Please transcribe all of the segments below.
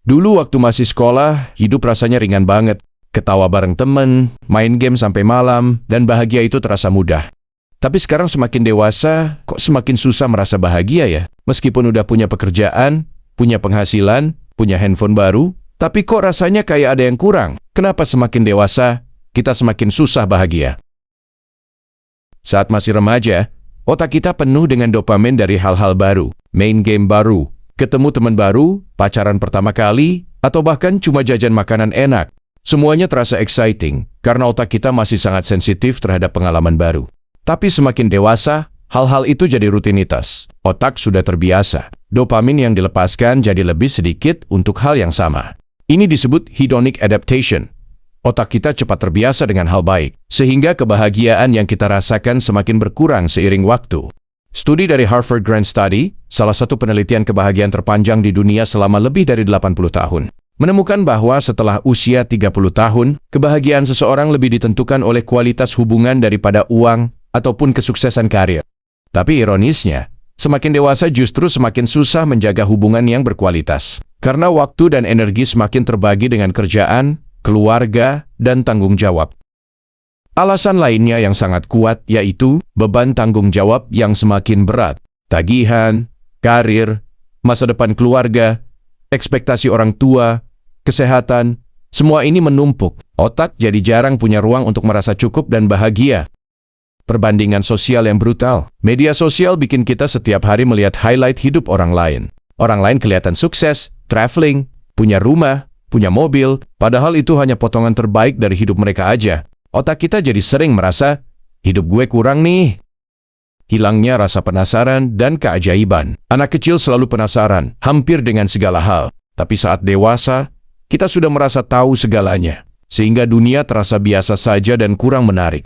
Dulu waktu masih sekolah, hidup rasanya ringan banget. Ketawa bareng temen, main game sampai malam, dan bahagia itu terasa mudah. Tapi sekarang semakin dewasa, kok semakin susah merasa bahagia ya? Meskipun udah punya pekerjaan, punya penghasilan, punya handphone baru, tapi kok rasanya kayak ada yang kurang? Kenapa semakin dewasa, kita semakin susah bahagia? Saat masih remaja, otak kita penuh dengan dopamin dari hal-hal baru, main game baru, ketemu teman baru, pacaran pertama kali, atau bahkan cuma jajan makanan enak. Semuanya terasa exciting, karena otak kita masih sangat sensitif terhadap pengalaman baru. Tapi semakin dewasa, hal-hal itu jadi rutinitas. Otak sudah terbiasa. Dopamin yang dilepaskan jadi lebih sedikit untuk hal yang sama. Ini disebut hedonic adaptation. Otak kita cepat terbiasa dengan hal baik, sehingga kebahagiaan yang kita rasakan semakin berkurang seiring waktu. Studi dari Harvard Grand Study, salah satu penelitian kebahagiaan terpanjang di dunia selama lebih dari 80 tahun, menemukan bahwa setelah usia 30 tahun, kebahagiaan seseorang lebih ditentukan oleh kualitas hubungan daripada uang ataupun kesuksesan karir. Tapi ironisnya, semakin dewasa justru semakin susah menjaga hubungan yang berkualitas. Karena waktu dan energi semakin terbagi dengan kerjaan, keluarga, dan tanggung jawab. Alasan lainnya yang sangat kuat yaitu beban tanggung jawab yang semakin berat. Tagihan, karir, masa depan keluarga, ekspektasi orang tua, kesehatan, semua ini menumpuk. Otak jadi jarang punya ruang untuk merasa cukup dan bahagia. Perbandingan sosial yang brutal. Media sosial bikin kita setiap hari melihat highlight hidup orang lain. Orang lain kelihatan sukses, traveling, punya rumah, punya mobil, padahal itu hanya potongan terbaik dari hidup mereka aja. Otak kita jadi sering merasa, hidup gue kurang nih. Hilangnya rasa penasaran dan keajaiban. Anak kecil selalu penasaran, hampir dengan segala hal. Tapi saat dewasa, kita sudah merasa tahu segalanya, sehingga dunia terasa biasa saja dan kurang menarik.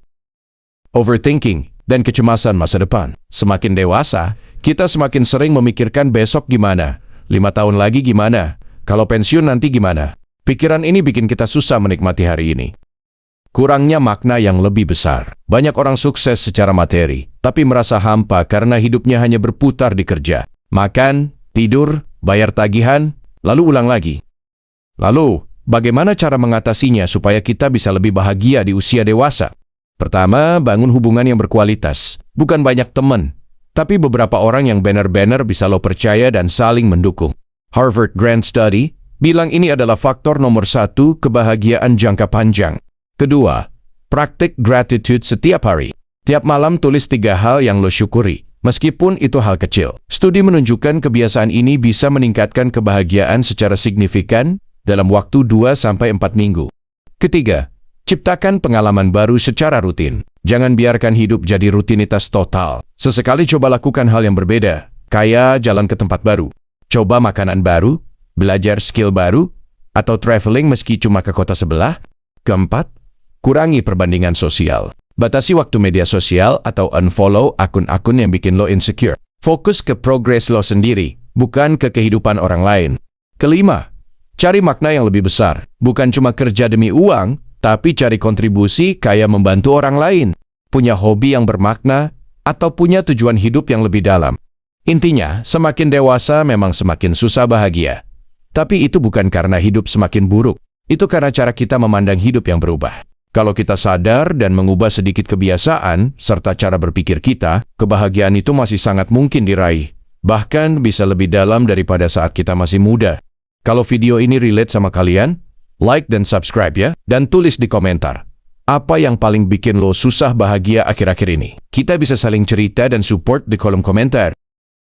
Overthinking dan kecemasan masa depan. Semakin dewasa, kita semakin sering memikirkan besok gimana, 5 tahun lagi gimana, kalau pensiun nanti gimana. Pikiran ini bikin kita susah menikmati hari ini. Kurangnya makna yang lebih besar. Banyak orang sukses secara materi, tapi merasa hampa karena hidupnya hanya berputar di kerja. Makan, tidur, bayar tagihan, lalu ulang lagi. Lalu, bagaimana cara mengatasinya supaya kita bisa lebih bahagia di usia dewasa? Pertama, bangun hubungan yang berkualitas. Bukan banyak teman, tapi beberapa orang yang benar-benar bisa lo percaya dan saling mendukung. Harvard Grand Study bilang ini adalah faktor nomor 1 kebahagiaan jangka panjang. Kedua, praktik gratitude setiap hari. Tiap malam tulis 3 hal yang lo syukuri, meskipun itu hal kecil. Studi menunjukkan kebiasaan ini bisa meningkatkan kebahagiaan secara signifikan dalam waktu 2-4 minggu. Ketiga, ciptakan pengalaman baru secara rutin. Jangan biarkan hidup jadi rutinitas total. Sesekali coba lakukan hal yang berbeda, kayak jalan ke tempat baru, coba makanan baru, belajar skill baru, atau traveling meski cuma ke kota sebelah. Keempat, kurangi perbandingan sosial. Batasi waktu media sosial atau unfollow akun-akun yang bikin lo insecure. Fokus ke progres lo sendiri, bukan ke kehidupan orang lain. Kelima, cari makna yang lebih besar. Bukan cuma kerja demi uang, tapi cari kontribusi kayak membantu orang lain. Punya hobi yang bermakna, atau punya tujuan hidup yang lebih dalam. Intinya, semakin dewasa memang semakin susah bahagia. Tapi itu bukan karena hidup semakin buruk. Itu karena cara kita memandang hidup yang berubah. Kalau kita sadar dan mengubah sedikit kebiasaan serta cara berpikir kita, kebahagiaan itu masih sangat mungkin diraih. Bahkan bisa lebih dalam daripada saat kita masih muda. Kalau video ini relate sama kalian, like dan subscribe ya, dan tulis di komentar. Apa yang paling bikin lo susah bahagia akhir-akhir ini? Kita bisa saling cerita dan support di kolom komentar.